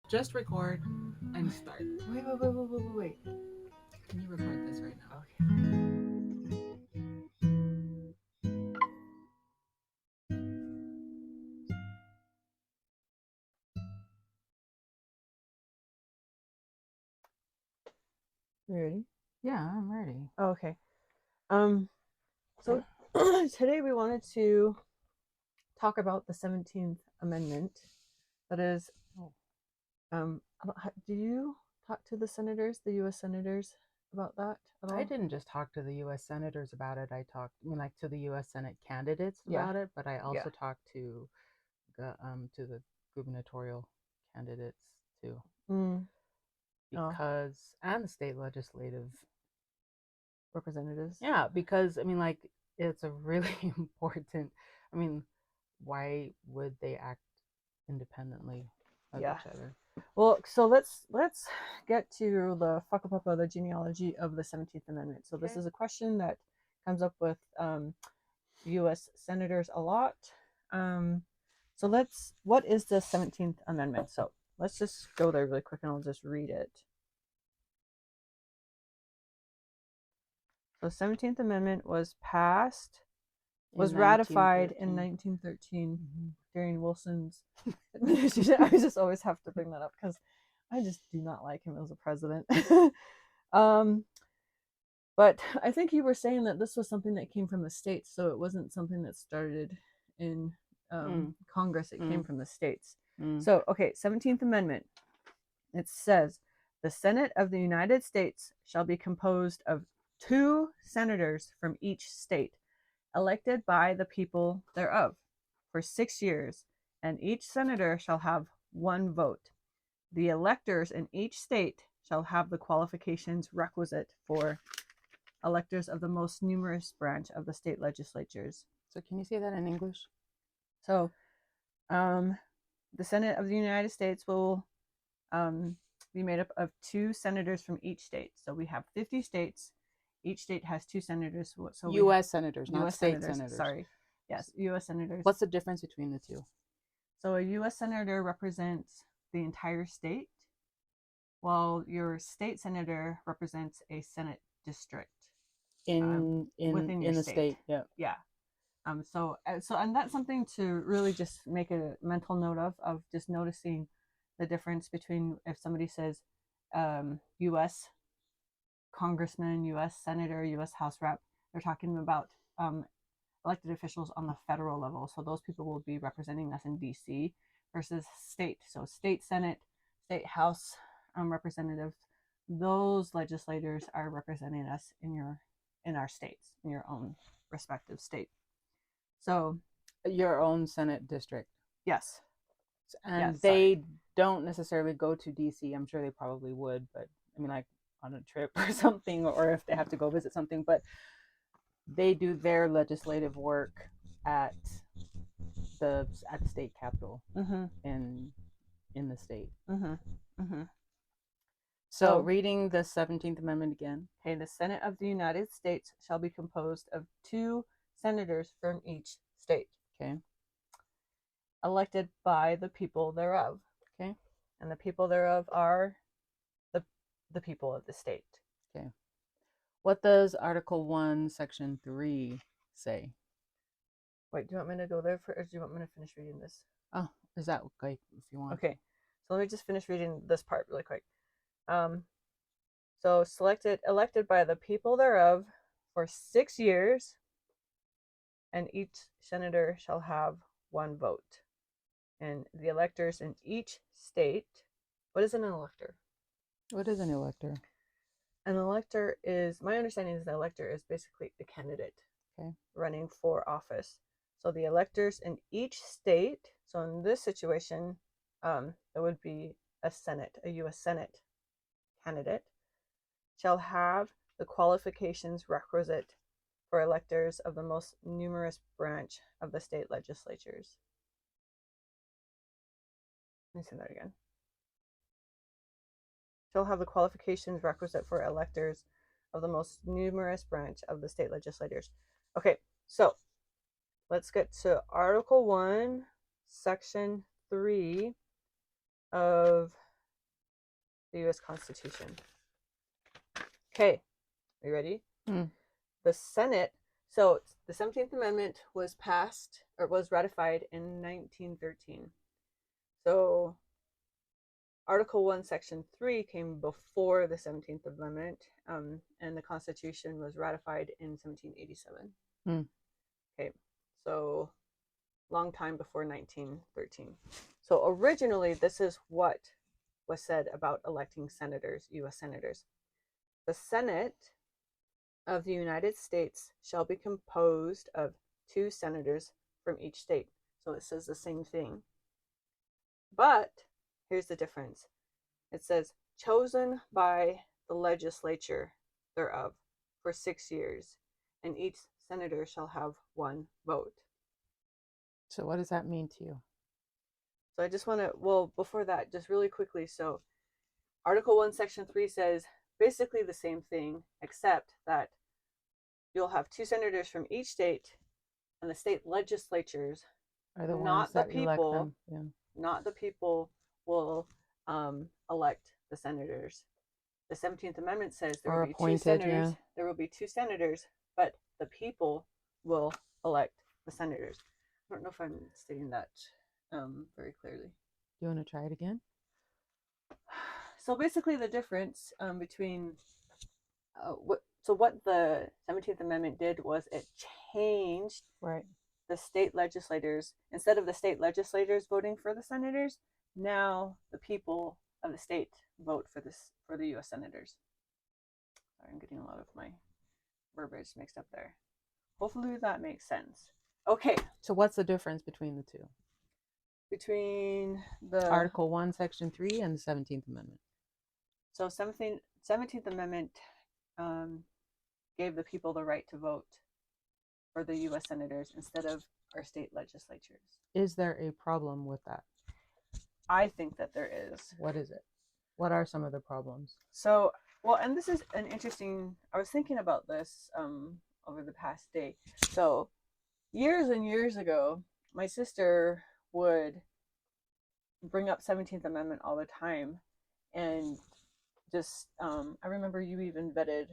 Just record and start. Wait. Can you record this right now? Okay. You ready? Yeah, I'm ready. Oh, okay. So today we wanted to talk about the 17th Amendment. That is, Oh. do you talk to the senators, the U.S. senators, about that at all? I didn't just talk to the U.S. senators about it. I mean, to the U.S. Senate candidates Yeah. about it, but I Yeah. also talked to the gubernatorial candidates too, Mm. Oh, and the state legislative. representatives. Yeah, because I mean, like, it's a really important. I mean, why would they act independently of Yeah. each other? Well, so let's get to the whakapapa, the genealogy of the 17th Amendment. So this Okay. is a question that comes up with U.S. senators a lot. Um, so what is the 17th Amendment? So let's just go there really quick and I'll just read it. So 17th Amendment was ratified in 1913 during Wilson's administration. I just always have to bring that up because I just do not like him as a president. um, but I think you were saying that this was something that came from the states, so it wasn't something that started in Congress. It came from the states. So, okay, 17th Amendment. It says, the Senate of the United States shall be composed of 2 senators from each state, elected by the people thereof, for 6 years, and each senator shall have 1 vote. The electors in each state shall have the qualifications requisite for electors of the most numerous branch of the state legislatures. So can you say that in English? So, the Senate of the United States will be made up of 2 senators from each state. So we have 50 states. Each state has 2 senators. So U.S. senators, not U.S. state senators. senators. Sorry, yes, U.S. senators. What's the difference between the two? So a U.S. senator represents the entire state, while your state senator represents a Senate district within your in the state. state? Yeah. Yeah. And that's something to really just make a mental note of just noticing the difference between if somebody says U.S. congressman, U.S. senator, U.S. House rep, they're talking about elected officials on the federal level. So those people will be representing us in D.C. versus state. So state Senate, state House representatives, those legislators are representing us in our states, in your own respective state. So Your own Senate district. yes, And yes, sorry. they don't necessarily go to DC. I'm sure they probably would, but I mean, like on a trip or something, or if they have to go visit something, but they do their legislative work at the state capitol Mm-hmm. in the state. Mm-hmm. Mm-hmm. So So, reading the 17th Amendment again. okay, the Senate of the United States shall be composed of 2 senators from each state, Okay. elected by the people thereof. Okay. And the people thereof are the the people of the state. Okay. What does Article 1, Section 3 say? Wait, do you want me to go there or do you want me to finish reading this? Oh, is that okay if you want to? Okay, so let me just finish reading this part really quick. Um, so elected by the people thereof for 6 years, and each senator shall have 1 vote. And the electors in each state. What is an elector? What is an elector? An elector is, my understanding is the elector is basically the candidate Okay. running for office. So the electors in each state, so in this situation, it would be a U.S. Senate candidate, shall have the qualifications requisite for electors of the most numerous branch of the state legislatures. Let me say that again. Shall have the qualifications requisite for electors of the most numerous branch of the state legislators. Okay, so let's get to Article 1, Section 3 of the U.S. Constitution. Okay, are you ready? Mm. The Senate. So the 17th Amendment was passed or was ratified in 1913. So Article 1, Section 3 came before the 17th Amendment, and the Constitution was ratified in 1787. Mm. Okay, so long time before 1913. So originally, this is what was said about electing senators, U.S. senators. The Senate of the United States shall be composed of 2 senators from each state. So it says the same thing. But here's the difference. It says chosen by the legislature thereof for 6 years, and each senator shall have 1 vote. So what does that mean to you? So I just want to, well, before that, just really quickly. So Article 1, Section 3 says basically the same thing, except that you'll have 2 senators from each state, and the state legislatures, Are the ones not the that elect people, them? Yeah. not the people, will elect the senators. The 17th Amendment says there Or will be 2 appointed, senators. yeah. There will be 2 senators, but the people will elect the senators. I don't know if I'm stating that very clearly. You want to try it again? So basically, the difference between what the 17th Amendment did was it changed Right. the state legislators. Instead of the state legislators voting for the senators, now the people of the state vote for the U.S. senators. Sorry, I'm getting a lot of my verbiage mixed up there. Hopefully that makes sense. Okay. So what's the difference between the two? Between the Article 1, Section 3 and the 17th Amendment. So 17th Amendment gave the people the right to vote for the U.S. senators instead of our state legislatures. Is there a problem with that? I think that there is. What is it? What are some of the problems? So, well, and this is an interesting, I was thinking about this over the past day. So years and years ago, my sister would bring up 17th Amendment all the time, and just I remember you even vetted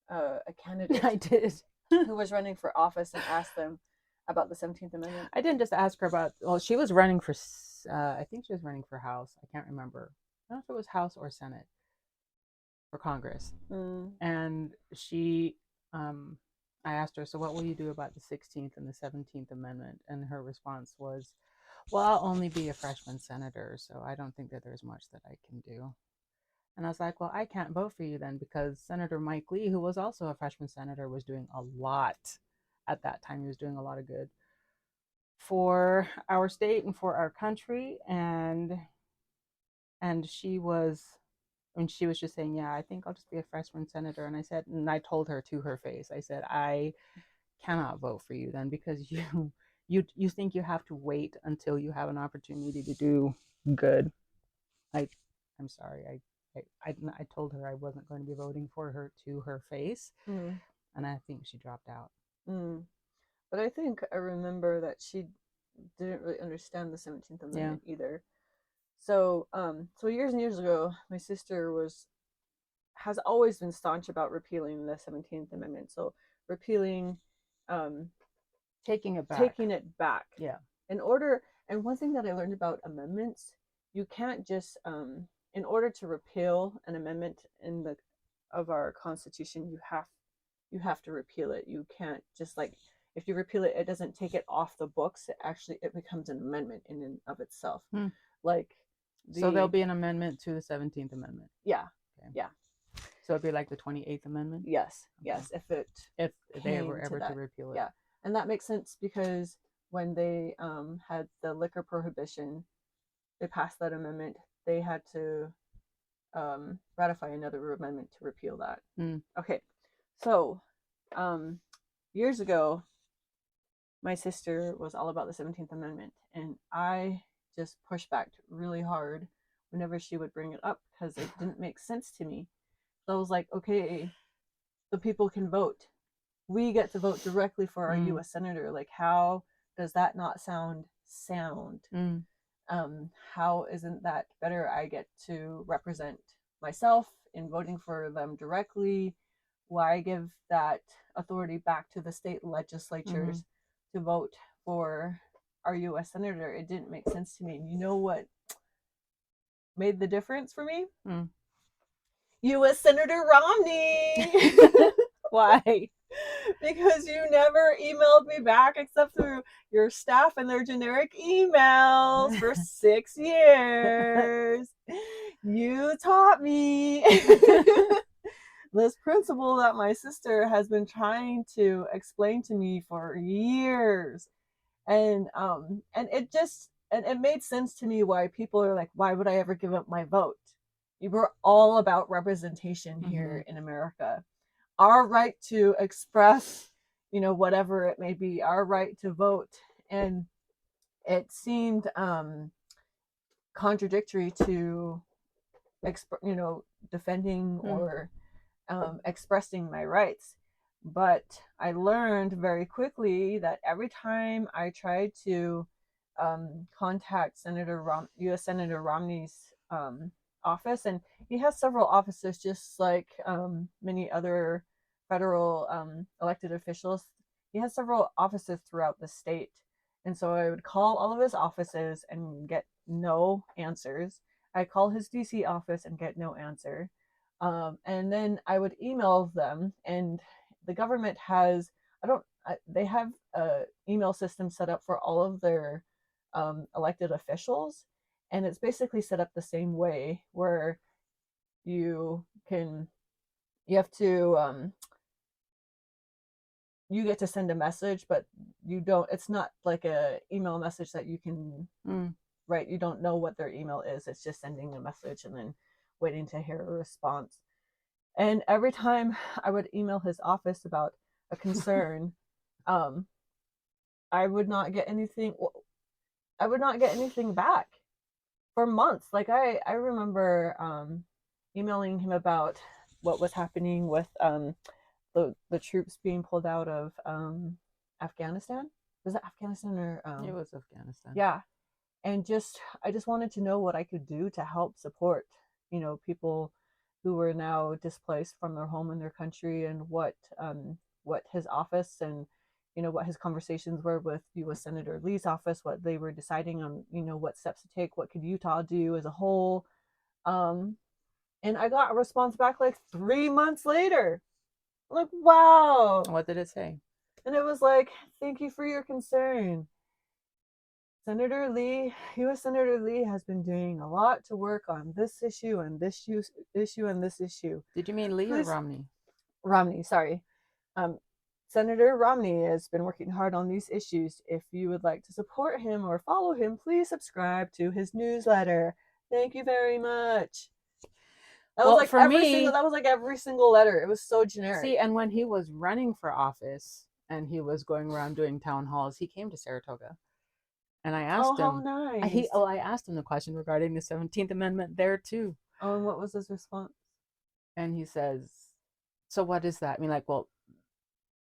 a candidate I did. who was running for office and asked them about the 17th Amendment. I didn't just ask her about, well, she was running for, I think she was running for House. I can't remember. I don't know if it was House or Senate for Congress. And she, I asked her, so what will you do about the 16th and the 17th Amendment? And her response was, well, I'll only be a freshman senator, so I don't think that there's much that I can do. And I was like, well, I can't vote for you then, because Senator Mike Lee, who was also a freshman senator, was doing a lot at that time. He was doing a lot of good for our state and for our country. And she was just saying, yeah, I think I'll just be a freshman senator. And I said, and I told her to her face, I said, I cannot vote for you then, because you think you have to wait until you have an opportunity to do good. I'm sorry. I told her I wasn't going to be voting for her to her face, and I think she dropped out. But I think I remember that she didn't really understand the 17th Amendment either. So, so years and years ago, my sister has always been staunch about repealing the 17th Amendment. So repealing, taking it back. Yeah. And one thing that I learned about amendments, you can't just in order to repeal an amendment of our Constitution, you have to repeal it. You can't just, like, if you repeal it, it doesn't take it off the books. It becomes an amendment in and of itself. Like, so there'll be an amendment to the 17th Amendment. Yeah. Okay. Yeah. So it'd be like the 28th Amendment. Yes. Okay. Yes. If they were ever to repeal it. Yeah, and that makes sense because when they had the liquor prohibition, they passed that amendment. They had to ratify another amendment to repeal that. Okay, so years ago, my sister was all about the 17th Amendment, and I just pushed back really hard whenever she would bring it up because it didn't make sense to me. So I was like, okay, the people can vote. We get to vote directly for our U.S. senator. Like, how does that not sound sound? How isn't that better? I get to represent myself in voting for them directly? Why give that authority back to the state legislatures to vote for our U.S. senator? It didn't make sense to me. You know what made the difference for me? U.S. Senator Romney. Why? Because you never emailed me back except through your staff and their generic emails for 6 years. You taught me this principle that my sister has been trying to explain to me for years. And it made sense to me why people are like, why would I ever give up my vote? We're all about representation here in America. Our right to express, whatever it may be, our right to vote. And it seemed contradictory to defending or expressing my rights. But I learned very quickly that every time I tried to contact U.S. Senator Romney's office, and he has several offices, just like many other federal elected officials. He has several offices throughout the state. And so I would call all of his offices and get no answers. I call his DC office and get no answer. And then I would email them, and the government has, they have a email system set up for all of their elected officials. And it's basically set up the same way, where you have to, you get to send a message, but it's not like a email message that you can write. You don't know what their email is. It's just sending a message and then waiting to hear a response. And every time I would email his office about a concern, I would not get anything. I would not get anything back for months. Like I remember emailing him about what was happening with the troops being pulled out of Afghanistan. Was it Afghanistan or? It was Afghanistan. Yeah, and I just wanted to know what I could do to help support, people who were now displaced from their home and their country, and what his office and what his conversations were with U.S. Senator Lee's office, what they were deciding on, what steps to take, what could Utah do as a whole. And I got a response back like 3 months later. I'm like, wow. What did it say? And it was like, thank you for your concern. Senator Lee, U.S. Senator Lee has been doing a lot to work on this issue and this issue and this issue. Did you mean Lee or Romney? Romney, sorry. Senator Romney has been working hard on these issues. If you would like to support him or follow him, please subscribe to his newsletter. Thank you very much. That was like every single letter. It was so generic. See, and when he was running for office and he was going around doing town halls, he came to Saratoga. And I asked him. Nice. I asked him the question regarding the 17th Amendment there too. Oh, and what was his response? And he says, "So what is that?" I mean, like, well,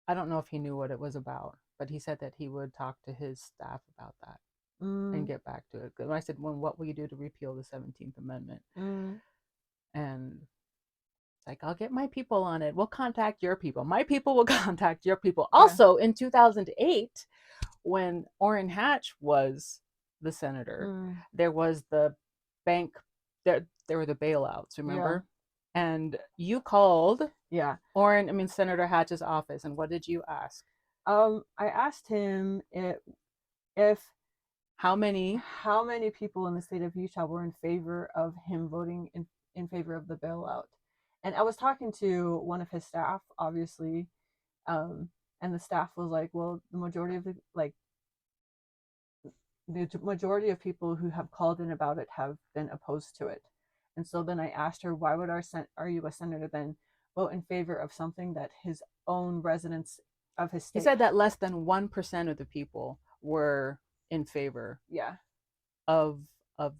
I don't know if he knew what it was about, but he said that he would talk to his staff about that and get back to it. When I said, "Well, what will you do to repeal the 17th Amendment?" And it's like, "I'll get my people on it. We'll contact your people. My people will contact your people." Yeah. Also, in 2008, when Orrin Hatch was the senator, there was the bank, there were the bailouts, remember? Yeah. And you called Senator Hatch's office, and what did you ask? I asked him if how many people in the state of Utah were in favor of him voting in favor of the bailout. And I was talking to one of his staff, obviously, and the staff was like, well, the majority of people who have called in about it have been opposed to it. And so then I asked her, why would our U.S. Senator then vote in favor of something that his own residents of his state... He said that less than 1% of the people were in favor of the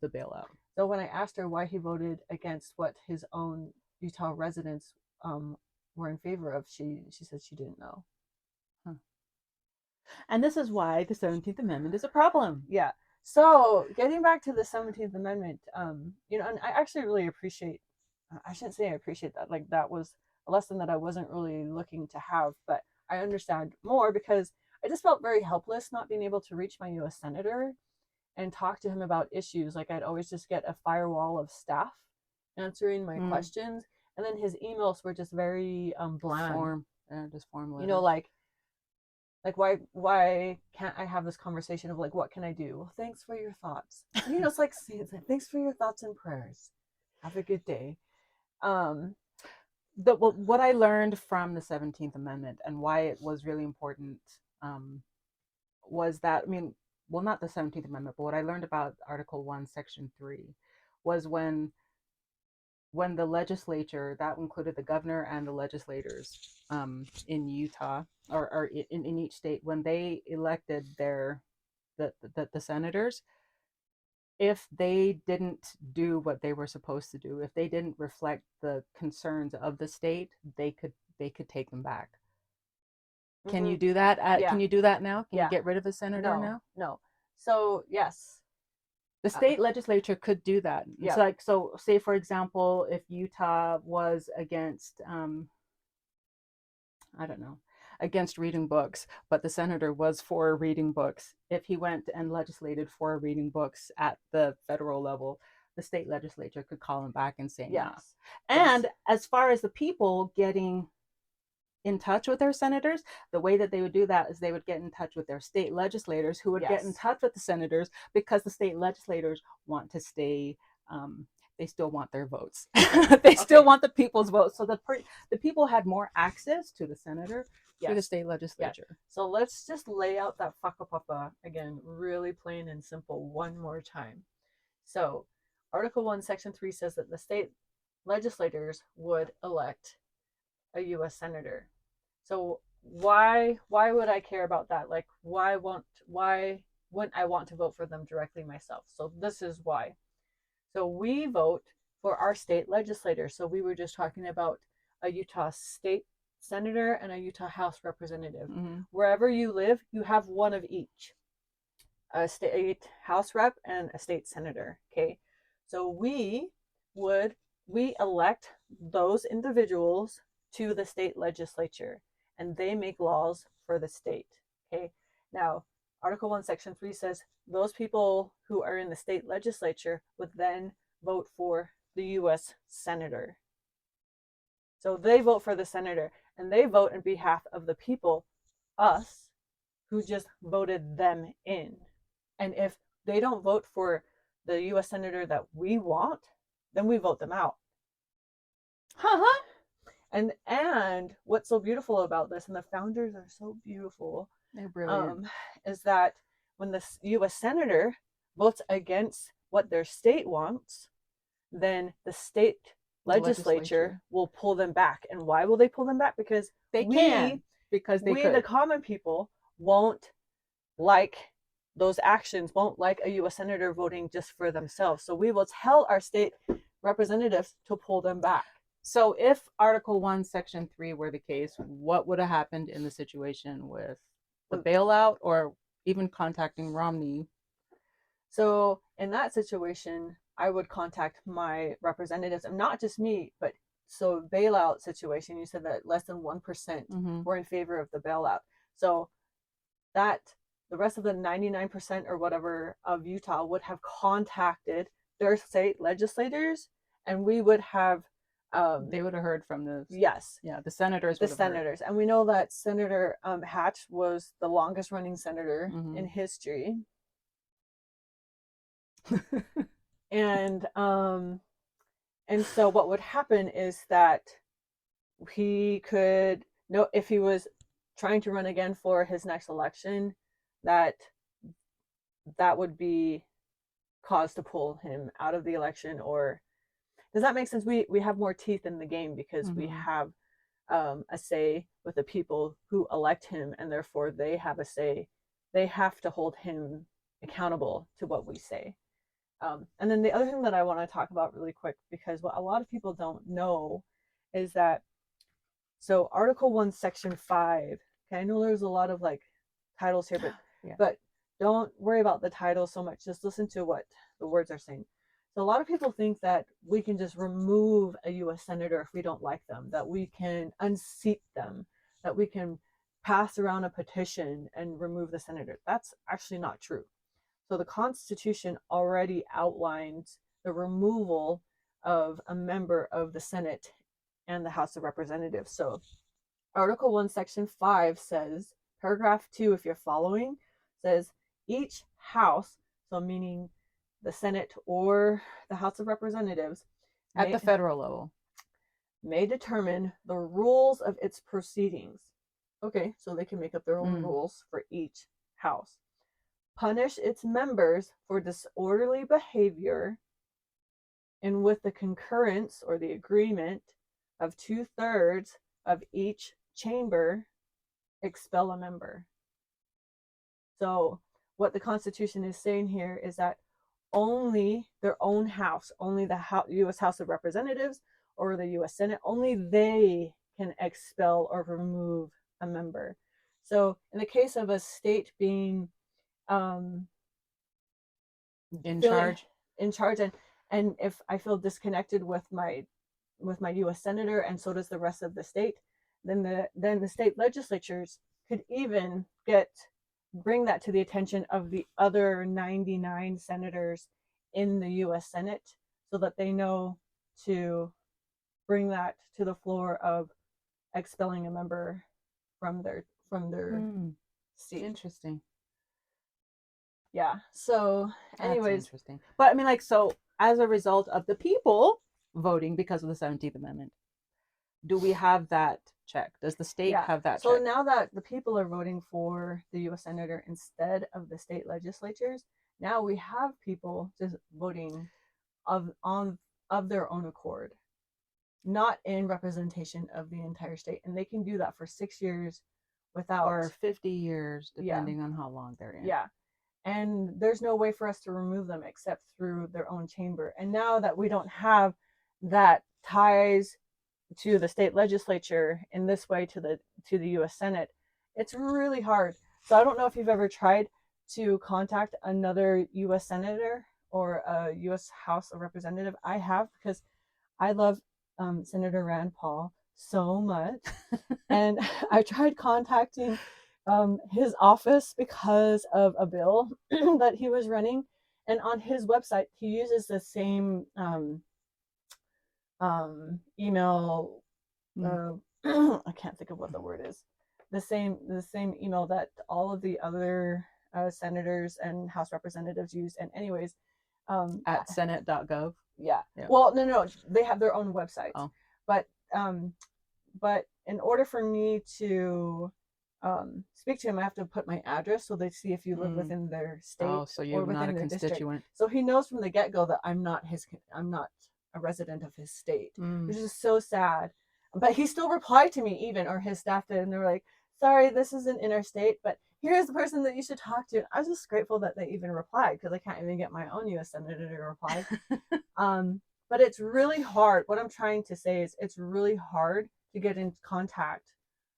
bailout. So when I asked her why he voted against what his own Utah residents were in favor of, she said she didn't know. And this is why the 17th Amendment is a problem. Yeah. So getting back to the 17th Amendment, and I actually really appreciate I shouldn't say I appreciate that. Like that was a lesson that I wasn't really looking to have, but I understand more because I just felt very helpless not being able to reach my US senator and talk to him about issues. Like I'd always just get a firewall of staff answering my questions, and then his emails were just very bland. Just form letters. You know, like why can't I have this conversation of like what can I do? Well, thanks for your thoughts. You know, it's like thanks for your thoughts and prayers. Have a good day. What I learned from the 17th Amendment and why it was really important was that, I mean, well, not the 17th Amendment, but what I learned about Article 1, Section 3 was when the legislature, that included the governor and the legislators in Utah or in each state, when they elected the senators, if they didn't do what they were supposed to do, if they didn't reflect the concerns of the state, they could take them back. Can you do that? Can you do that now? Can you get rid of a senator now? No. So yes, the state legislature could do that. It's like, so say for example, if Utah was against, I don't know, against reading books, but the senator was for reading books. If he went and legislated for reading books at the federal level, the state legislature could call him back and say no. And as far as the people getting in touch with their senators, the way that they would do that is they would get in touch with their state legislators, who would get in touch with the senators, because the state legislators want to stay, they still want their votes. They still want the people's votes. So the people had more access to the senator through the state legislature. So let's just lay out that whakapapa again, really plain and simple, one more time. So Article 1, Section 3 says that the state legislators would elect a U.S. senator. So why would I care about that? Like why wouldn't I want to vote for them directly myself? So this is why. So we vote for our state legislators. So we were just talking about a Utah state senator and a Utah House representative. Wherever you live, you have one of each, a state House rep and a state senator. Okay, so we elect those individuals to the state legislature, and they make laws for the state. Okay, now Article 1, Section 3 says those people who are in the state legislature would then vote for the U.S. senator. So they vote for the senator, and they vote on behalf of the people, us, who just voted them in. And if they don't vote for the U.S. senator that we want, then we vote them out. And what's so beautiful about this, and the founders are so beautiful, they're brilliant, is that when the U.S. senator votes against what their state wants, then the state legislature will pull them back. And why will they pull them back? Because the common people won't like those actions, won't like a U.S. senator voting just for themselves. So we will tell our state representatives to pull them back. So if Article 1, Section 3 were the case, what would have happened in the situation with the bailout or even contacting Romney? So in that situation, I would contact my representatives, and not just me, but so bailout situation, you said that less than 1% were in favor of the bailout. So that the rest of the 99% or whatever of Utah would have contacted their state legislators, and we would have they would have heard from the the senators. And we know that Senator Hatch was the longest running senator in history. And so what would happen is that he could know, if he was trying to run again for his next election, that would be cause to pull him out of the election. Or does that make sense? We have more teeth in the game because we have a say with the people who elect him, and therefore they have a say. They have to hold him accountable to what we say. And then the other thing that I want to talk about really quick, because what a lot of people don't know is that, so Article 1, Section 5, okay, I know there's a lot of like titles here, but don't worry about the title so much. Just listen to what the words are saying. So a lot of people think that we can just remove a U.S. senator if we don't like them, that we can unseat them, that we can pass around a petition and remove the senator. That's actually not true. So the Constitution already outlines the removal of a member of the Senate and the House of Representatives. So Article 1, Section 5 says, paragraph 2, if you're following, says each house, so meaning the Senate or the House of Representatives, At the federal level. may determine the rules of its proceedings. Okay, so they can make up their own rules for each house. Punish its members for disorderly behavior, and with the concurrence or the agreement of 2/3 of each chamber, expel a member. So what the Constitution is saying here is that only their own house, only the U.S. House of Representatives or the U.S. Senate, only they can expel or remove a member. So in the case of a state being in charge, and if I feel disconnected with my U.S. senator, and so does the rest of the state, then the state legislatures could even bring that to the attention of the other 99 senators in the U.S. Senate, so that they know to bring that to the floor of expelling a member from their seat. Interesting. Yeah. So, anyways, that's interesting. But I mean, like, so as a result of the people voting because of the 17th Amendment, do we have that check? Does the state have that so check? now that the people are voting for the U.S. senator instead of the state legislatures, now we have people just voting of their own accord, not in representation of the entire state, and they can do that for 6 years without, or 50 years, depending on how long they're in. Yeah. And there's no way for us to remove them except through their own chamber. And now that we don't have that ties to the state legislature in this way to the U.S. Senate, it's really hard. So I don't know if you've ever tried to contact another U.S. senator or a U.S. House of Representative. I have, because I love Senator Rand Paul so much, and I tried contacting his office because of a bill that he was running, and on his website he uses the same email. I can't think of what the word is. The same email that all of the other senators and House representatives use. And anyways, at senate.gov. Yeah. Well, no, they have their own website. Oh. But in order for me to speak to him, I have to put my address so they see if you live within their state. Oh, so you're not a constituent. District. So he knows from the get-go that I'm not a resident of his state, which is so sad. But he still replied to me, even, or his staff did, and they were like, "Sorry, this isn't in our state, but here's the person that you should talk to." And I was just grateful that they even replied, because I can't even get my own U.S. senator to reply. But it's really hard. What I'm trying to say is it's really hard to get in contact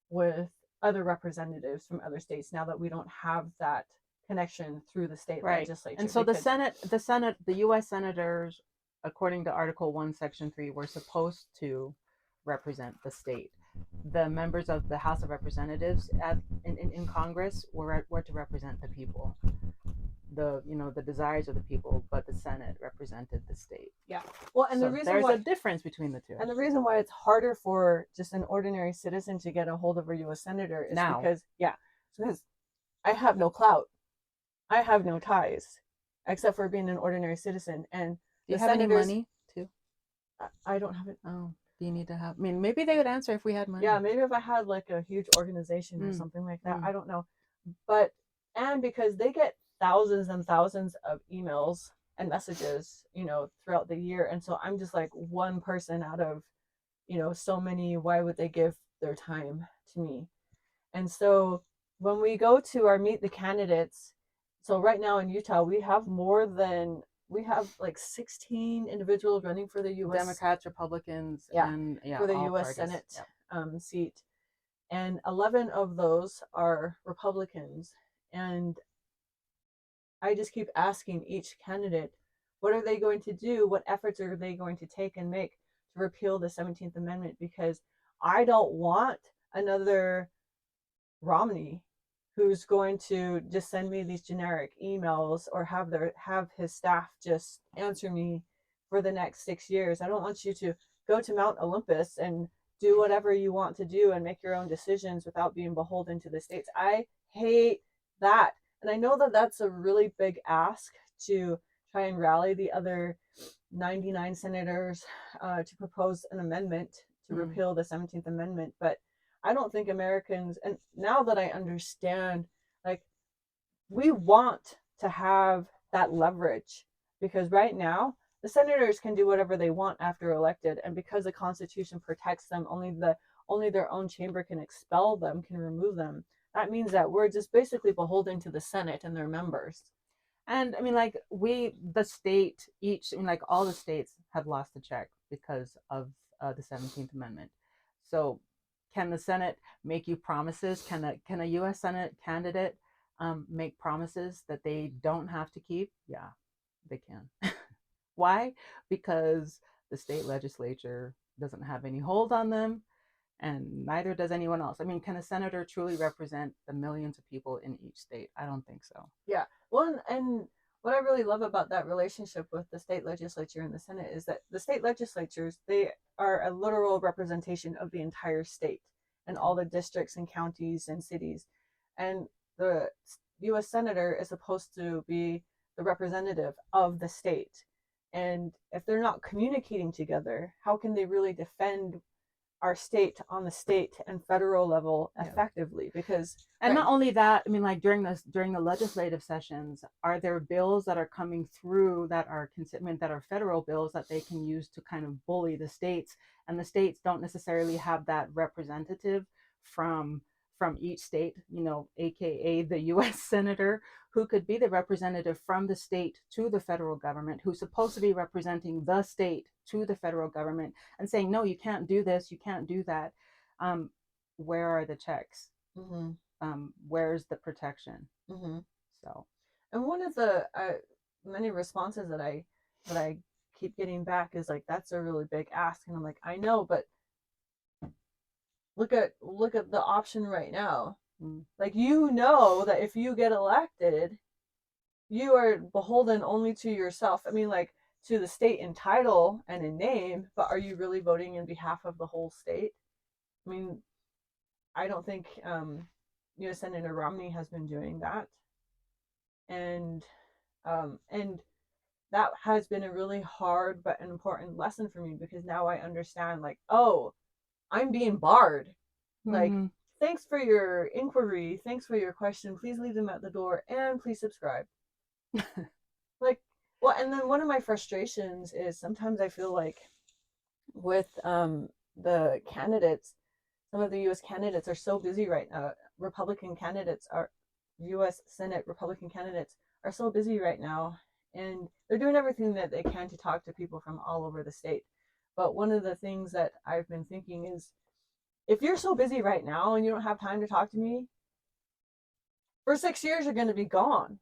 with other representatives from other states now that we don't have that connection through the state legislature. And so the U.S. senators, according to Article 1, Section 3, were supposed to represent the state. The members of the House of Representatives in Congress were to represent the people, the desires of the people, but the Senate represented the state. Yeah. Well, and so there's a difference between the two. And the reason why it's harder for just an ordinary citizen to get a hold of a U.S. senator is because I have no clout. I have no ties, except for being an ordinary citizen. And do you have any money too? I don't have it. Oh, do you need to have? I mean, maybe they would answer if we had money. Yeah, maybe if I had like a huge organization or something like that. I don't know. And because they get thousands and thousands of emails and messages, throughout the year. And so I'm just like one person out of, so many. Why would they give their time to me? And so when we go to our Meet the Candidates, so right now in Utah, we have like 16 individuals running for the U.S. Democrats, Republicans, for the U.S. Senate seat. And 11 of those are Republicans. And I just keep asking each candidate, What are they going to do? What efforts are they going to take and make to repeal the 17th Amendment? Because I don't want another Romney who's going to just send me these generic emails or have his staff just answer me for the next 6 years. I don't want you to go to Mount Olympus and do whatever you want to do and make your own decisions without being beholden to the states. I hate that. And I know that that's a really big ask to try and rally the other 99 senators to propose an amendment to repeal the 17th Amendment. But I don't think Americans, and now that I understand, like, we want to have that leverage because right now the senators can do whatever they want after elected, and because the Constitution protects them, only their own chamber can expel them, can remove them. That means that we're just basically beholden to the Senate and their members. And I mean, like the state, each, I mean, like all the states have lost the check because of the 17th Amendment. So, can the Senate make you promises? Can a U.S. Senate candidate make promises that they don't have to keep? Yeah, they can. Why? Because the state legislature doesn't have any hold on them, and neither does anyone else. I mean, can a senator truly represent the millions of people in each state? I don't think so. Yeah. Well, and what I really love about that relationship with the state legislature and the Senate is that the state legislatures, they are a literal representation of the entire state and all the districts and counties and cities. And the US senator is supposed to be the representative of the state. And if they're not communicating together, how can they really defend our state on the state and federal level effectively? Because and not only that, I mean, like during the legislative sessions, are there bills that are coming through that are that are federal bills that they can use to kind of bully the states, and the states don't necessarily have that representative from each state, aka the US senator, who could be the representative from the state to the federal government, who's supposed to be representing the state to the federal government and saying, no, you can't do this, you can't do that. Where are the checks? Mm-hmm. Where's the protection? Mm-hmm. So, and one of the many responses that I keep getting back is like, that's a really big ask, and I'm like, I know, but look at the option right now. Like, that if you get elected, you are beholden only to yourself. I mean, like, to the state in title and in name, but are you really voting in behalf of the whole state? I mean, I don't think Senator Romney has been doing that, and that has been a really hard but an important lesson for me, because now I understand, like, oh, I'm being barred. Like, thanks for your inquiry, thanks for your question, please leave them at the door, and please subscribe. Like, well, and then one of my frustrations is sometimes I feel like with the candidates, some of the US candidates are so busy right now. Republican candidates are US Senate Republican candidates are so busy right now, and they're doing everything that they can to talk to people from all over the state. But one of the things that I've been thinking is, if you're so busy right now and you don't have time to talk to me, for 6 years you're going to be gone.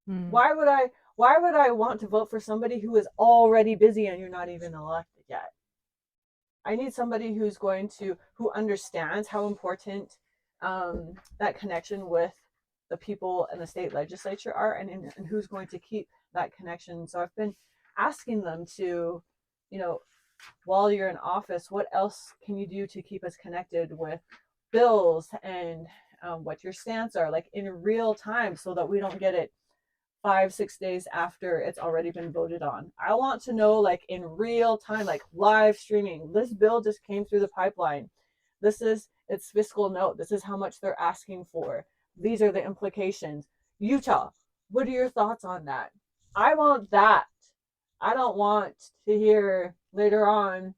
Why would I want to vote for somebody who is already busy and you're not even elected yet? I need somebody who understands how important that connection with the people and the state legislature are, and who's going to keep that connection. So I've been asking them to, while you're in office, what else can you do to keep us connected with bills and what your stance are, like, in real time, so that we don't get it 5-6 days after it's already been voted on. I want to know, like, in real time, like live streaming. This bill just came through the pipeline. This is its fiscal note. This is how much they're asking for. These are the implications. Utah, what are your thoughts on that? I want that. I don't want to hear later on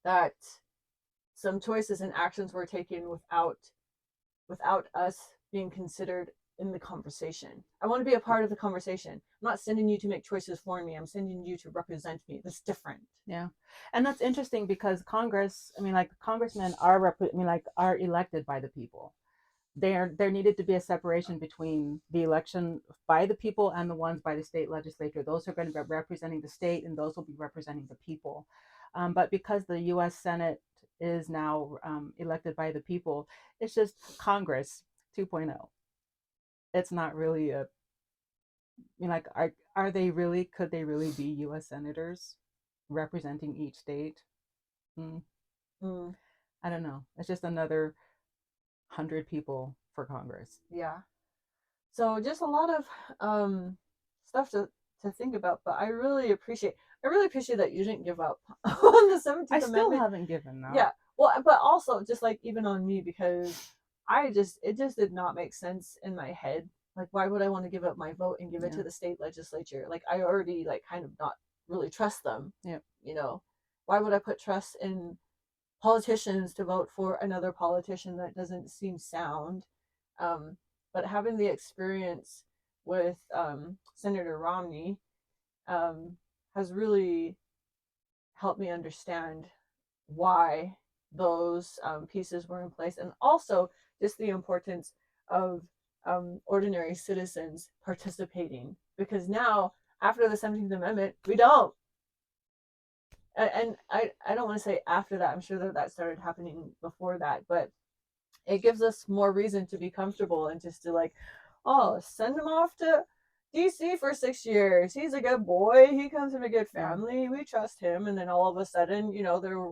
that some choices and actions were taken without us being considered in the conversation. I want to be a part of the conversation. I'm not sending you to make choices for me. I'm sending you to represent me. That's different. Yeah. And that's interesting because Congress, I mean, like, congressmen are elected by the people. there needed to be a separation between the election by the people and the ones by the state legislature. Those are going to be representing the state, and those will be representing the people. But because the U.S. Senate is now elected by the people, it's just Congress 2.0. It's not really a, I mean, like, are they really? Could they really be U.S. senators representing each state? Mm, Mm, I don't know. It's just another 100 people for Congress. yeah. So just a lot of stuff to think about, but I really appreciate that you didn't give up on the I 17th still Amendment. haven't given up. Yeah. Well, but also just like even on me, because it just did not make sense in my head. Like, why would I want to give up my vote and give it Yeah. to the state legislature? Like, I already like kind of not really trust them. Yep. You know, why would I put trust in politicians to vote for another politician that doesn't seem sound? Um, but having the experience with Senator Romney has really helped me understand why those pieces were in place, and also just the importance of ordinary citizens participating. Because now, after the 17th Amendment, we don't. And I don't want to say after that. I'm sure that that started happening before that, but it gives us more reason to be comfortable and just to like, oh, send him off to DC for 6 years. He's a good boy. He comes from a good family. Yeah. We trust him. And then all of a sudden, you know, they're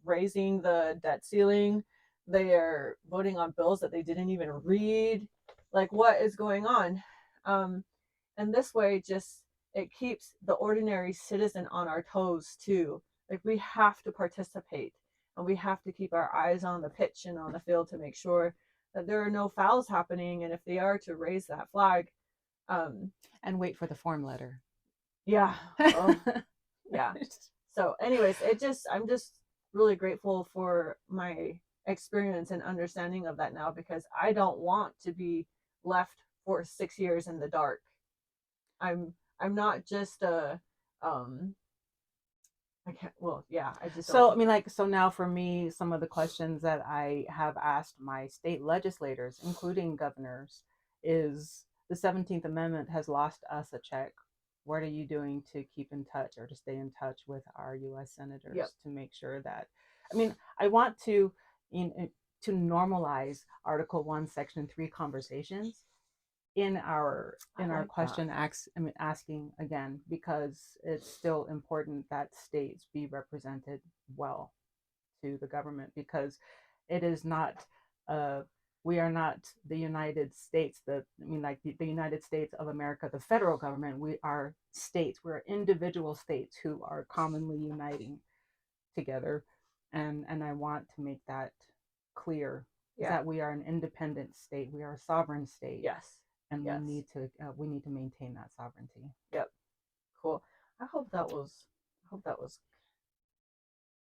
raising the debt ceiling. They are voting on bills that they didn't even read. Like, what is going on? And this way, just it keeps the ordinary citizen on our toes too. Like, we have to participate, and we have to keep our eyes on the pitch and on the field to make sure that there are no fouls happening, and if they are, to raise that flag. And wait for the form letter. Yeah. Oh, yeah. So anyways, I'm just really grateful for my experience and understanding of that now, because I don't want to be left for 6 years in the dark. I'm not just a I can't. Well, yeah, I just. So, I mean, like, so now for me, some of the questions that I have asked my state legislators, including governors, is the 17th Amendment has lost us a check. What are you doing to keep in touch or to stay in touch with our U.S. senators to make sure that, I mean, I want to, to normalize Article 1, Section 3 conversations in our question asking again, because it's still important that states be represented well to the government, because it is not we are not the United States, the United States of America, the federal government. We are states. We're individual states who are commonly uniting together, and I want to make that clear, that we are an independent state. We are a sovereign state. Yes. And we need to maintain that sovereignty. Yep. Cool. I hope that was.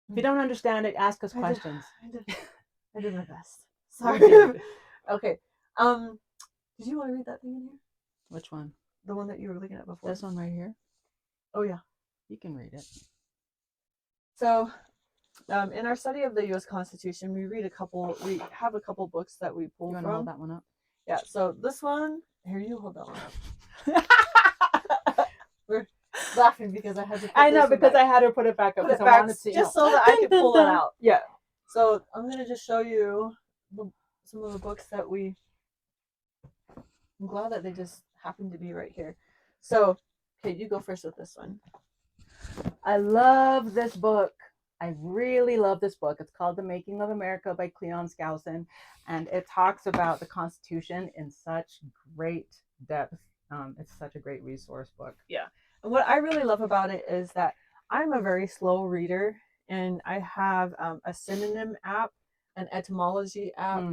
If you don't understand it, ask us questions. I did my best. Sorry. Okay. Did you want to read that thing in here? Which one? The one that you were looking at before. This one right here. Oh yeah. You can read it. So, in our study of the U.S. Constitution, we have a couple books that we pull from. You want to hold that one up? Yeah. So this one. Here, you hold that one up. We're laughing because I had to. I know, because I had her put it back up. Put it back just so that I could pull it out. Yeah. So I'm gonna just show you some of the books that we. I'm glad that they just happen to be right here. So, okay, you go first with this one. I love this book. I really love this book. It's called The Making of America by Cleon Skousen, and it talks about the Constitution in such great depth. It's such a great resource book. Yeah. And what I really love about it is that I'm a very slow reader, and I have a synonym app, an etymology app,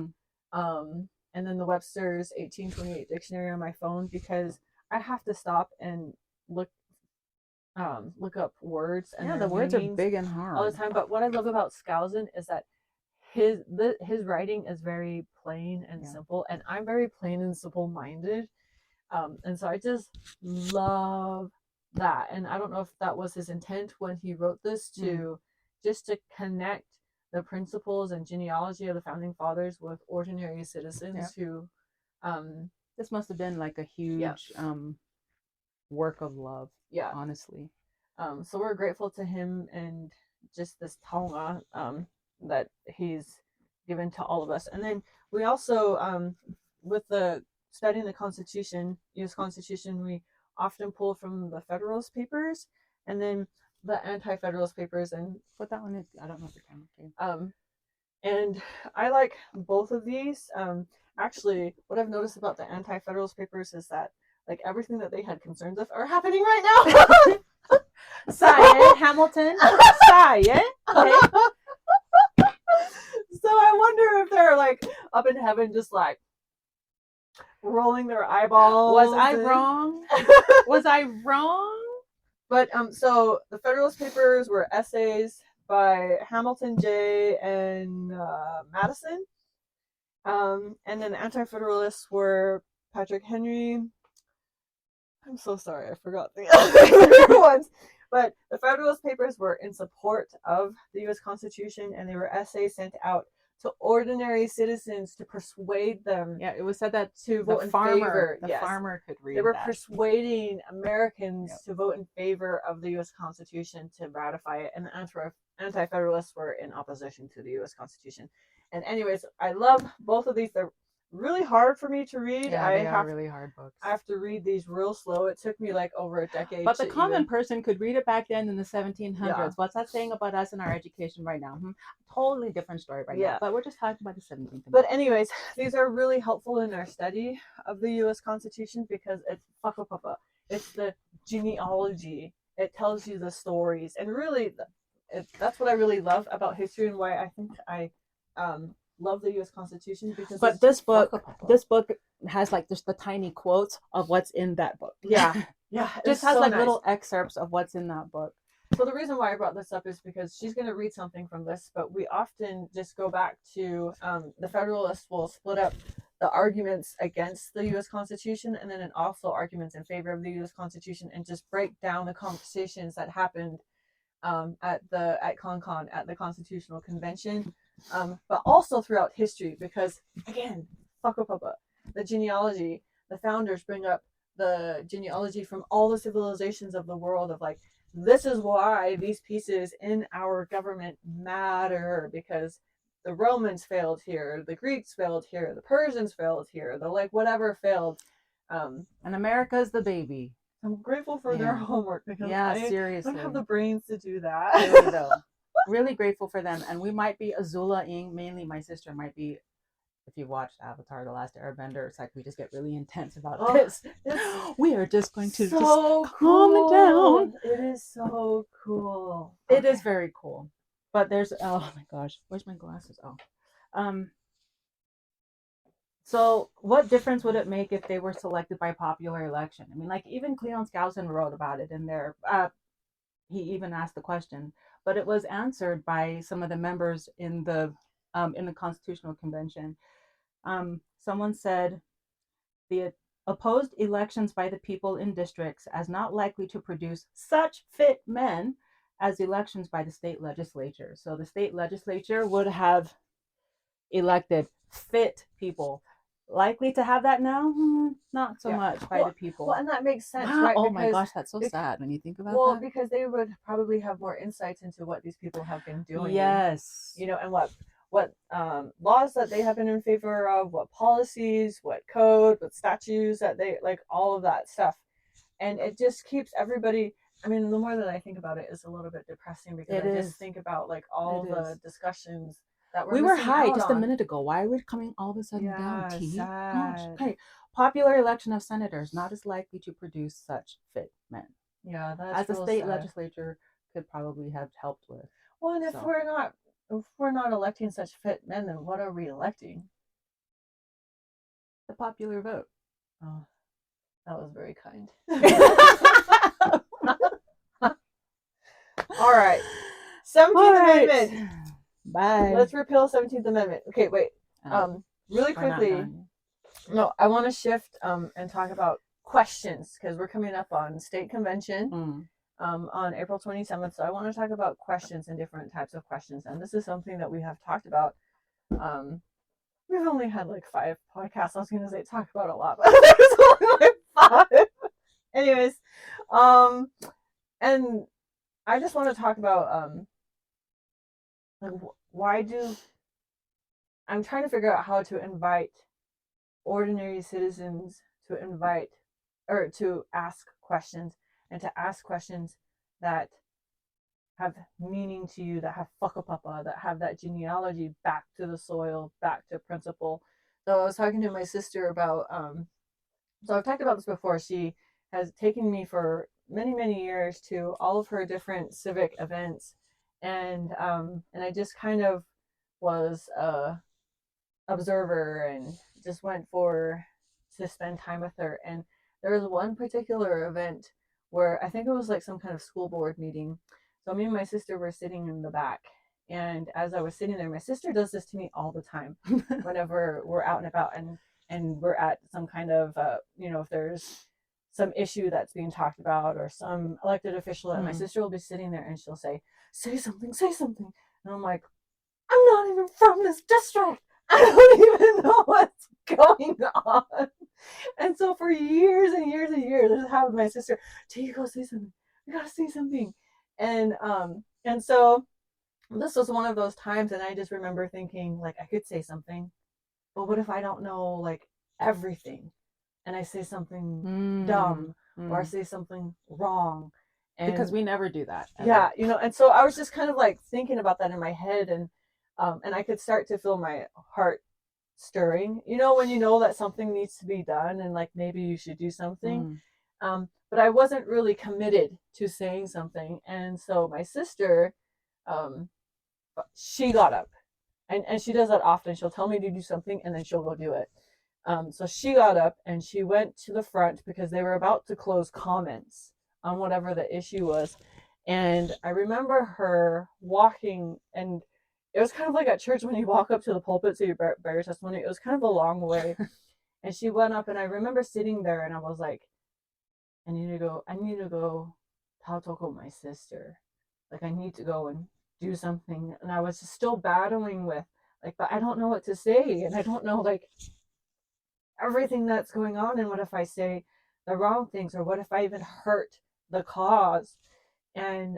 and then the Webster's 1828 dictionary on my phone, because I have to stop and look up words, and the words are big and hard all the time. But what I love about Skousen is that his writing is very plain and simple, and I'm very plain and simple minded, and so I just love that. And I don't know if that was his intent when he wrote this, to just to connect the principles and genealogy of the founding fathers with ordinary citizens who this must have been like a huge work of love, honestly. So we're grateful to him and just this taonga that he's given to all of us. And then we also with the studying the Constitution, U.S. Constitution, we often pull from the Federalist Papers and then the Anti-Federalist Papers. And put that one in. I don't know if the camera came. And I like both of these. Actually, what I've noticed about the Anti-Federalist Papers is that like everything that they had concerns of are happening right now. Science, Hamilton, science. Okay. So I wonder if they're like up in heaven, just like rolling their eyeballs. Was I wrong? Was I wrong? But so the Federalist Papers were essays by Hamilton J. and Madison. And then the Anti-Federalists were Patrick Henry. I'm so sorry, I forgot the other ones. But the Federalist Papers were in support of the U.S. Constitution, and they were essays sent out to ordinary citizens to persuade them. Yeah, it was said that to vote in favor. The farmer could read. They were persuading Americans to vote in favor of the U.S. Constitution to ratify it, and the Anti-Federalists were in opposition to the U.S. Constitution. And anyways, I love both of these. They're really hard for me to read. Yeah, they are really hard books. I have to read these real slow. It took me like over a decade. But the common person could read it back then in the 1700s. Yeah. What's that saying about us and our education right now? Totally different story now. But we're just talking about the 17th. But anyways, these are really helpful in our study of the U.S. Constitution because it's it's the genealogy. It tells you the stories, and really, that's what I really love about history and why I think I love the U.S. Constitution because. But this book has like just the tiny quotes of what's in that book. Yeah, just has so like nice little excerpts of what's in that book. So the reason why I brought this up is because she's going to read something from this, but we often just go back to the Federalists will split up the arguments against the U.S. Constitution and then also arguments in favor of the U.S. Constitution and just break down the conversations that happened at ConCon, at the Constitutional Convention, but also throughout history because, again, the genealogy, the founders bring up the genealogy from all the civilizations of the world of like, this is why these pieces in our government matter because the Romans failed here, the Greeks failed here, the Persians failed here, the like whatever failed. And America's the baby. I'm grateful for their homework because seriously. I don't have the brains to do that. Really though. Really grateful for them. And we might be Azula-ing, mainly my sister might be, if you watched Avatar The Last Airbender, it's like we just get really intense about this. We are just going to just calm it down. It is so cool. It is very cool. But there's, oh my gosh, where's my glasses? So what difference would it make if they were selected by popular election? I mean, like even Cleon Skousen wrote about it in there. He even asked the question, but it was answered by some of the members in the Constitutional Convention. Someone said the opposed elections by the people in districts as not likely to produce such fit men as elections by the state legislature. So the state legislature would have elected fit people. Likely to have that now? Not so much by the people. Well, and that makes sense, right? Oh my gosh, that's so sad when you think about that. Well, because they would probably have more insights into what these people have been doing. Yes. You know, and what laws that they have been in favor of, what policies, what code, what statutes that they, like all of that stuff. And it just keeps everybody, I mean, the more that I think about it, it's a little bit depressing because just think about like all the discussions that we were high just a minute ago. Why are we coming all of a sudden down? Gosh. Hey, popular election of senators not as likely to produce such fit men. Yeah, that's as the state legislature could probably have helped with. Well, and if we're not electing such fit men, then what are we electing? The popular vote. Oh, that was very kind. All right. 17th Amendment. Bye. Let's repeal 17th Amendment. Okay, wait. Really quickly. No, I want to shift and talk about questions because we're coming up on state convention. on April 27th. So I want to talk about questions and different types of questions. And this is something that we have talked about. We've only had like 5 podcasts. I was going to say talk about a lot, but there's only like 5. Anyways, and I just want to talk about like why do I'm trying to figure out how to invite ordinary citizens to invite or to ask questions, and to ask questions that have meaning to you, that have whakapapa, that have that genealogy back to the soil, back to principle. So I was talking to my sister about so I've talked about this before. She has taken me for many, many years to all of her different civic events, and I just kind of was observer and just went for to spend time with her. And there was one particular event where I think it was like some kind of school board meeting. So me and my sister were sitting in the back. And as I was sitting there, my sister does this to me all the time whenever we're out and about, and we're at some kind of, if there's some issue that's being talked about or some elected official, and my sister will be sitting there and she'll say something, say something. And I'm like, I'm not even from this district. I don't even know what's going on. And so for years and years and years, this happened with my sister. Take you go say something. You gotta say something. And so this was one of those times, and I just remember thinking, like, I could say something, but what if I don't know like everything, and I say something dumb, or I say something wrong? And because we never do that. Ever. Yeah, and so I was just kind of like thinking about that in my head, and I could start to feel my heart stirring, when you know that something needs to be done, and like maybe you should do something. But I wasn't really committed to saying something. And so my sister, she got up, and she does that often. She'll tell me to do something and then she'll go do it. So she got up and she went to the front because they were about to close comments on whatever the issue was. And I remember her walking, and it was kind of like at church when you walk up to the pulpit so you bear your testimony. It was kind of a long way. And she went up, and I remember sitting there and I was like, I need to go talk with my sister. Like, I need to go and do something. And I was just still battling with, like, but I don't know what to say. And I don't know, like, everything that's going on. And what if I say the wrong things? Or what if I even hurt the cause? And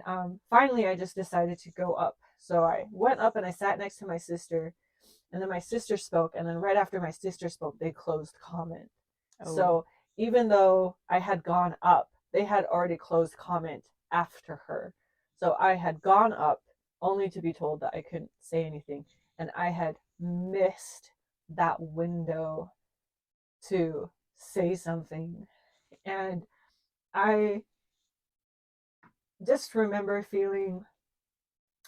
finally, I just decided to go up. So I went up and I sat next to my sister. And then my sister spoke. And then right after my sister spoke, they closed comment. Oh. So even though I had gone up, they had already closed comment after her. So I had gone up only to be told that I couldn't say anything. And I had missed that window to say something. And I just remember feeling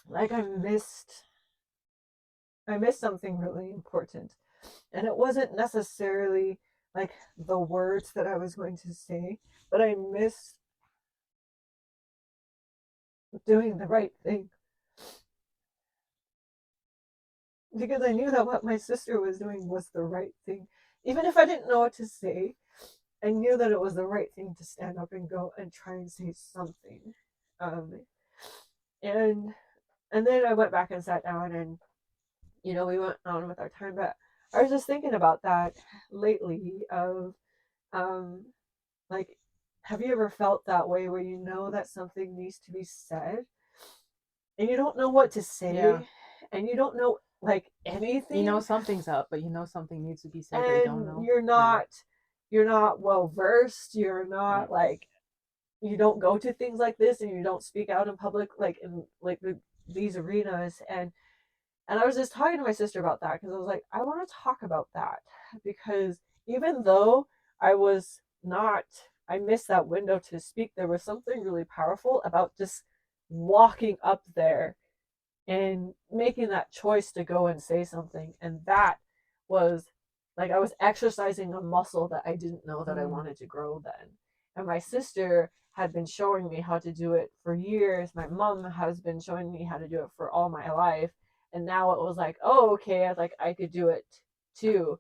like I missed something really important. And it wasn't necessarily like the words that I was going to say, but I missed doing the right thing. Because I knew that what my sister was doing was the right thing. Even if I didn't know what to say, I knew that it was the right thing to stand up and go and try and say something. And then I went back and sat down, and we went on with our time. But I was just thinking about that lately of like, have you ever felt that way where you know that something needs to be said and you don't know what to say? Yeah. And you don't know like anything. You know something's up, but you know something needs to be said, but you don't know. You're not well versed. You're not like, you don't go to things like this, and you don't speak out in public like in like these arenas. And I was just talking to my sister about that, because I was like, I want to talk about that, because even though I missed that window to speak, there was something really powerful about just walking up there and making that choice to go and say something. And that was like, I was exercising a muscle that I didn't know that I wanted to grow then. And my sister had been showing me how to do it for years. My mom has been showing me how to do it for all my life. And now it was like, oh, okay, I could do it too.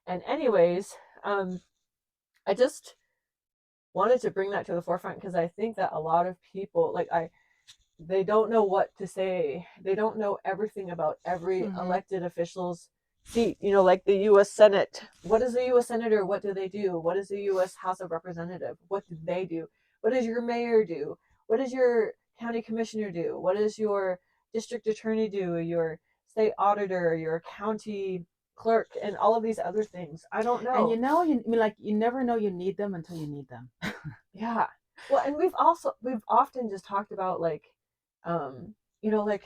And anyways, I just wanted to bring that to the forefront because I think that a lot of people, like they don't know what to say. They don't know everything about every Mm-hmm. elected official's seat. You know, like the U.S. Senate. What is the U.S. Senator? What do they do? What is the U.S. House of Representative? What do they do? What does your mayor do? What does your county commissioner do? What does your district attorney do? Your state auditor, your county clerk, and all of these other things. I don't And know. I mean, like, you never know you need them until you need them. Yeah. Well, and we've often just talked about like, um, like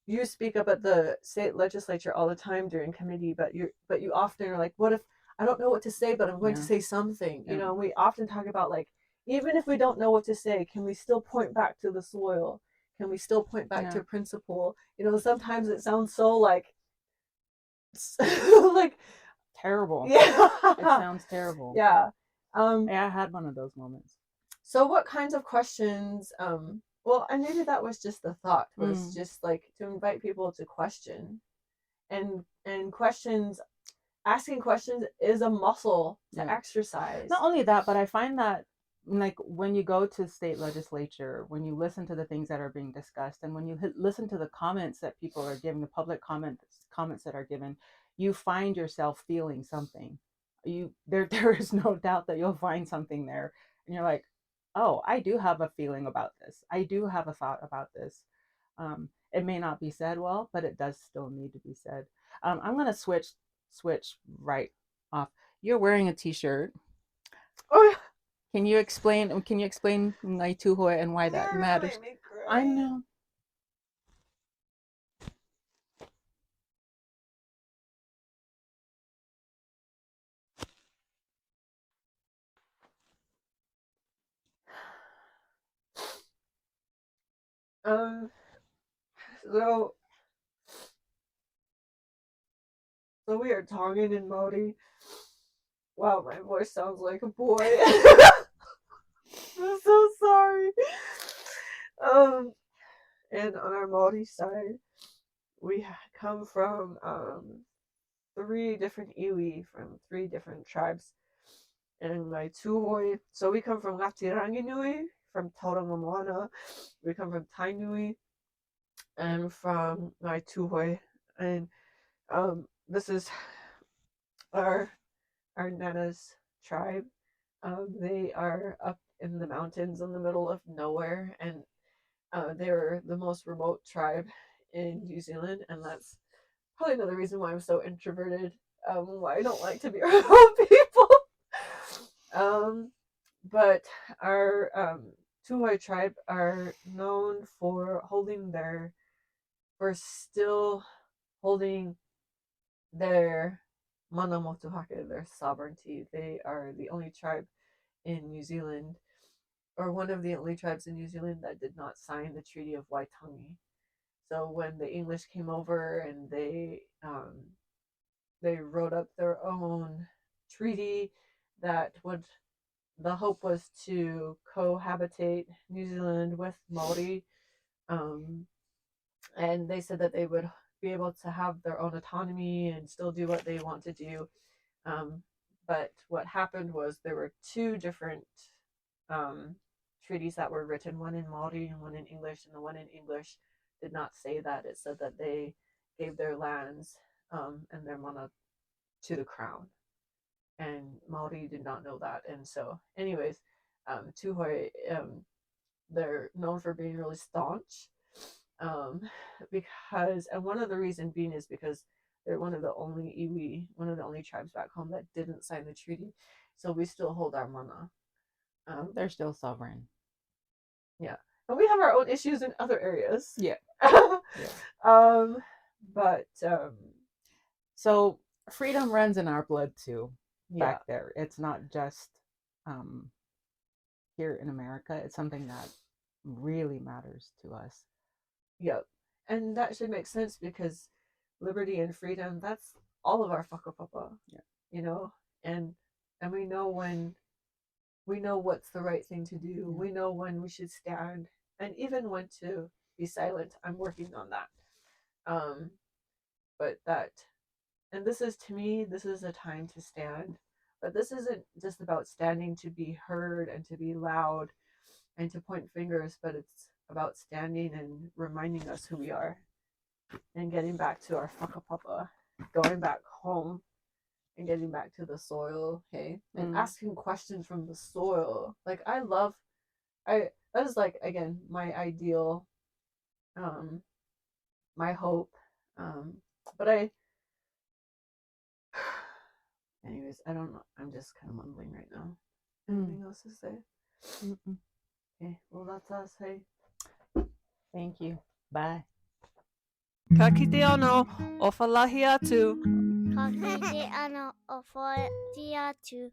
you speak up at the state legislature all the time during committee, but you often are like, what if I don't know what to say, but I'm going to Yeah. say something. Yeah. We often talk about like, even if we don't know what to say, can we still point back to the soil? Can we still point back Yeah. to principle? Sometimes it sounds so like like Terrible. It yeah. sounds terrible. Yeah. Yeah, I had one of those moments. So what kinds of questions well, and maybe that was just the thought, was Mm. just like to invite people to question, and questions, asking questions is a muscle to Yeah. exercise. Not only that, but I find that, like, when you go to state legislature, when you listen to the things that are being discussed, and when you listen to the comments that people are giving, the public comments that are given, you find yourself feeling something. There is no doubt that you'll find something there, and you're like, oh, I do have a feeling about this. I do have a thought about this. It may not be said well, but it does still need to be said. I'm gonna switch right off. You're wearing a t-shirt. Oh, Can you explain Ngai Tuhoi and why that you're gonna matters? make me I cry. know. Um, so we are Tongan and Maori. Wow, my voice sounds like a boy. I'm so sorry. Um, and on our Maori side, we come from 3 different iwi from 3 different tribes. And my Tuhoi, so we come from Ngatirangi Nui, from Tauranga. We come from Tainui, and from my Tuhoi. And this is our Nana's tribe. They are up in the mountains in the middle of nowhere, and they're the most remote tribe in New Zealand, and that's probably another reason why I'm so introverted. Why I don't like to be around people. Um, but our Tuhoe tribe are known for still holding their mana motuhake, their sovereignty. They are the only tribe in New Zealand, or one of the only tribes in New Zealand that did not sign the Treaty of Waitangi. So when the English came over and they wrote up their own treaty that would the hope was to cohabitate New Zealand with Maori, um, and they said that they would be able to have their own autonomy and still do what they want to do. Um, but what happened was there were 2 different um, treaties that were written, one in Maori and one in English, and the one in English did not say that. It said that they gave their lands and their mana to the crown, and Maori did not know that. And so, anyways, Tuhoi, they're known for being really staunch, um, because, and one of the reason being is because they're one of the only iwi, one of the only tribes back home that didn't sign the treaty, so we still hold our mana. They're still sovereign. Yeah, and we have our own issues in other areas. Yeah. Yeah. um, but So freedom runs in our blood too, yeah, back there. It's not just um, here in America. It's something that really matters to us. yep, and that should make sense because liberty and freedom, that's all of our whakapapa, Yeah. you know, and we know when we know what's the right thing to do. Yeah. We know when we should stand and even when to be silent. I'm working on that. Um, but that, and this is, to me, this is a time to stand But this isn't just about standing to be heard and to be loud and to point fingers, but it's about standing and reminding us who we are and getting back to our whakapapa, going back home and getting back to the soil, hey, and asking questions from the soil. Like that is like again my ideal, my hope. But anyways, I don't know. I'm just kind of mumbling right now. Anything else to say? Okay, well that's us. Hey, Thank you. Bye. Ka kite ano o falahi atu. Ka kite ano o whai atu.